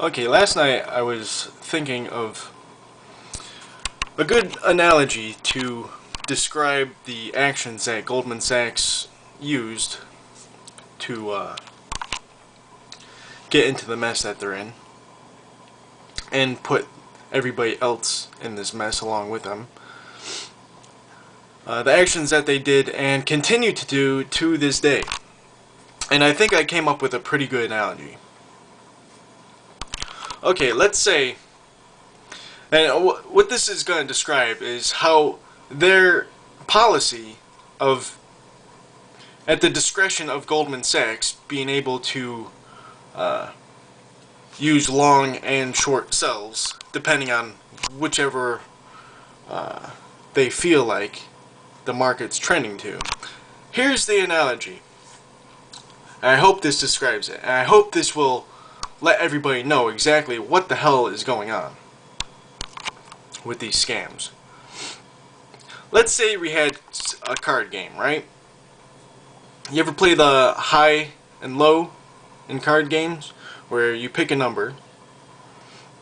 Okay, last night I was thinking of a good analogy to describe the actions that Goldman Sachs used to get into the mess that they're in and put everybody else in this mess along with them. The actions that they did and continue to do to this day. And I think I came up with a pretty good analogy. Okay, let's say, and what this is going to describe is how their policy of, at the discretion of Goldman Sachs, being able to use long and short sells, depending on whichever they feel like the market's trending to. Here's the analogy. I hope this describes it, and I hope this will let everybody know exactly what the hell is going on with these scams. Let's say we had a card game, right? You ever play the high and low in card games, where you pick a number,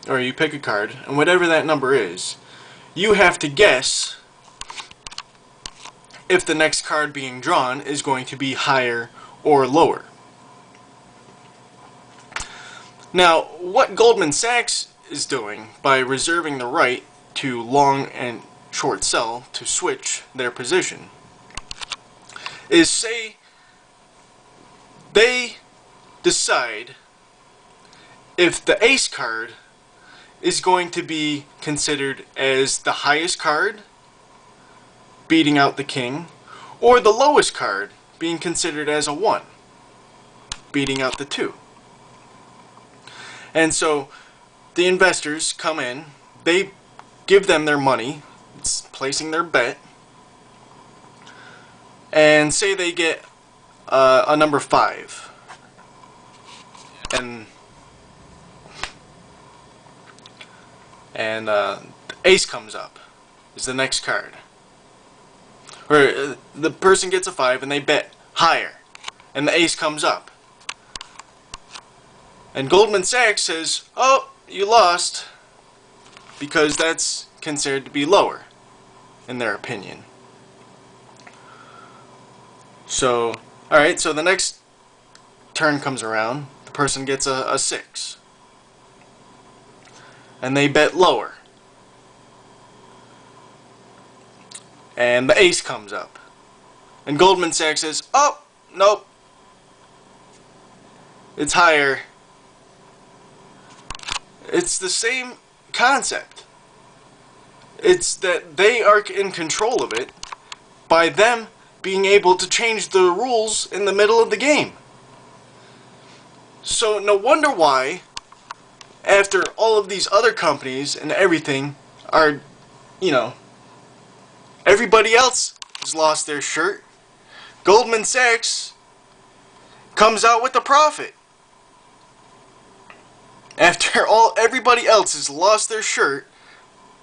or you pick a card, and whatever that number is, you have to guess if the next card being drawn is going to be higher or lower. Now, what Goldman Sachs is doing by reserving the right to long and short sell to switch their position is, say they decide if the ace card is going to be considered as the highest card, beating out the king, or the lowest card being considered as a 1, beating out the 2. And so the investors come in, they give them their money, it's placing their bet, and say they get a number 5. And the ace comes up, is the next card. Or the person gets a 5 and they bet higher, and the ace comes up. And Goldman Sachs says, oh, you lost, because that's considered to be lower, in their opinion. So, alright, so the next turn comes around, the person gets a 6. And they bet lower. And the ace comes up. And Goldman Sachs says, oh, nope, it's higher. It's the same concept. It's that they are in control of it by them being able to change the rules in the middle of the game. So no wonder why, after all of these other companies and everything are, everybody else has lost their shirt, Goldman Sachs comes out with a profit. After everybody else has lost their shirt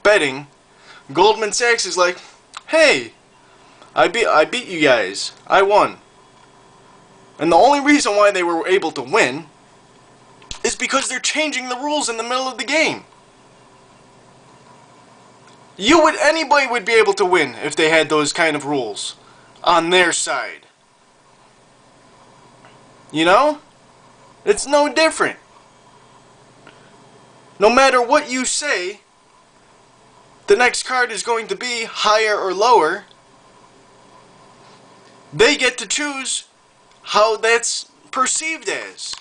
betting, Goldman Sachs is like, hey, I beat you guys. I won. And the only reason why they were able to win is because they're changing the rules in the middle of the game. Anybody would be able to win if they had those kind of rules on their side. You know? It's no different. No matter what you say, the next card is going to be higher or lower. They get to choose how that's perceived as.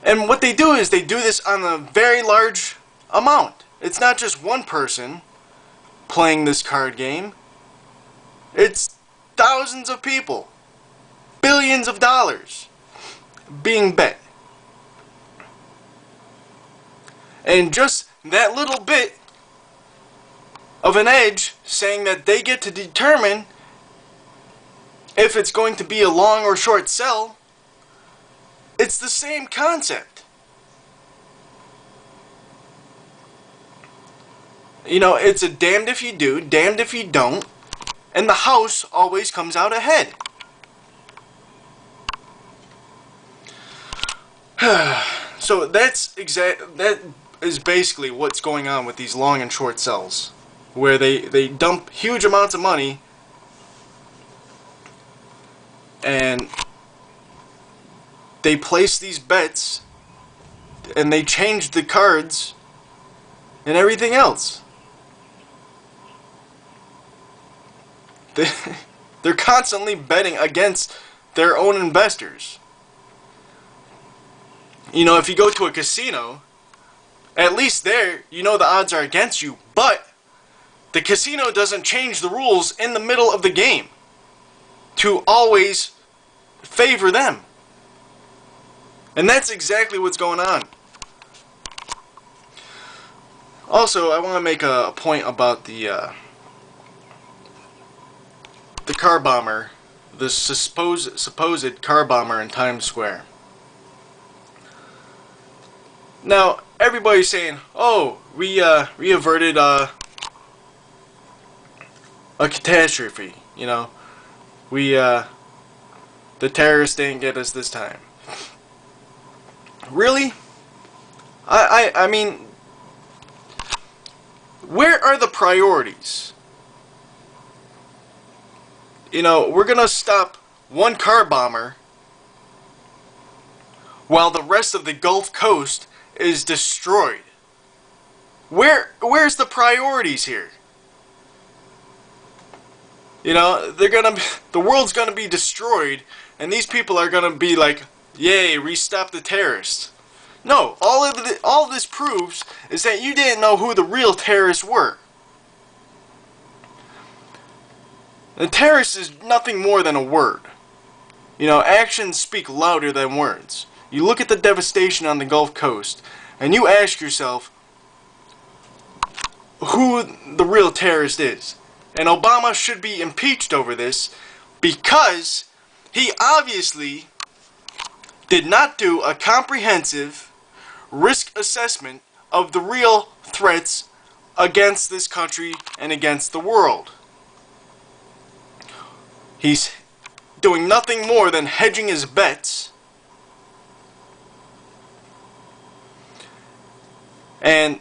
And what they do is they do this on a very large amount. It's not just one person playing this card game. It's thousands of people. Billions of dollars being bet. And just that little bit of an edge saying that they get to determine if it's going to be a long or short sell, it's the same concept. It's a damned if you do, damned if you don't, and the house always comes out ahead. So that is basically what's going on with these long and short sells, where they dump huge amounts of money and they place these bets and they change the cards and everything else. They're constantly betting against their own investors. You know, if you go to a casino, at least there, you know the odds are against you, but the casino doesn't change the rules in the middle of the game to always favor them. And that's exactly what's going on. Also, I want to make a point about the car bomber, the supposed car bomber in Times Square. Now, everybody's saying, "Oh, we averted a catastrophe." You know, the terrorists didn't get us this time. Really? I mean, where are the priorities? You know, we're gonna stop one car bomber while the rest of the Gulf Coast is destroyed. Where's the priorities here? You know, the world's gonna be destroyed, and these people are gonna be like, "Yay, we stopped the terrorists." No, all of this proves is that you didn't know who the real terrorists were. The terrorist is nothing more than a word. You know, actions speak louder than words. You look at the devastation on the Gulf Coast, and you ask yourself who the real terrorist is. And Obama should be impeached over this because he obviously did not do a comprehensive risk assessment of the real threats against this country and against the world. He's doing nothing more than hedging his bets. And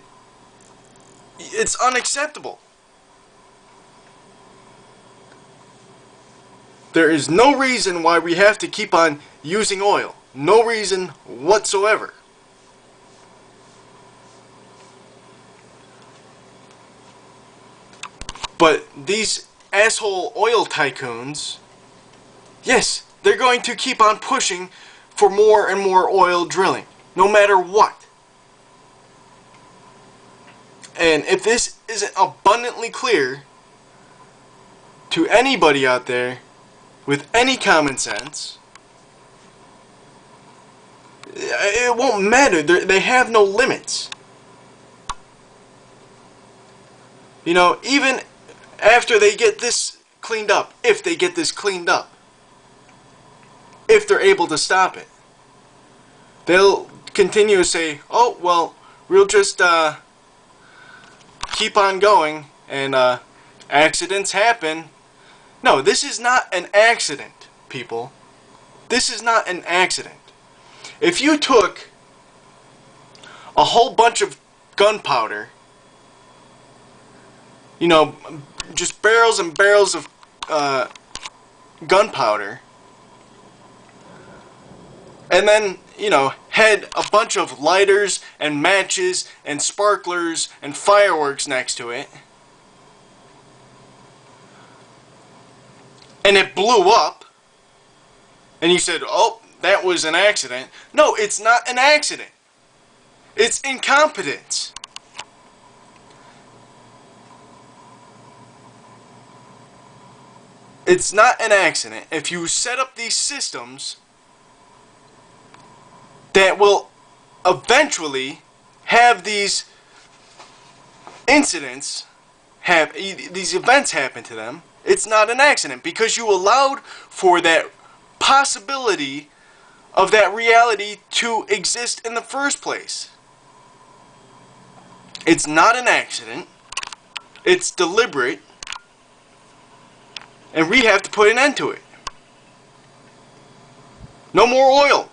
it's unacceptable. There is no reason why we have to keep on using oil. No reason whatsoever. But these asshole oil tycoons, yes, they're going to keep on pushing for more and more oil drilling, no matter what. And if this isn't abundantly clear to anybody out there with any common sense, it won't matter. They have no limits. You know, even after they get this cleaned up, if they get this cleaned up, if they're able to stop it, they'll continue to say, "Oh, well, we'll just keep on going, and accidents happen." No, this is not an accident, people. This is not an accident. If you took a whole bunch of gunpowder, you know, just barrels and barrels of gunpowder, and then, you know, had a bunch of lighters and matches and sparklers and fireworks next to it, and it blew up, and you said, "Oh, that was an accident." No, it's not an accident. It's incompetence. It's not an accident if you set up these systems that will eventually have these incidents, have these events happen to them. It's not an accident because you allowed for that possibility of that reality to exist in the first place. It's not an accident. It's deliberate. And we have to put an end to it. No more oil.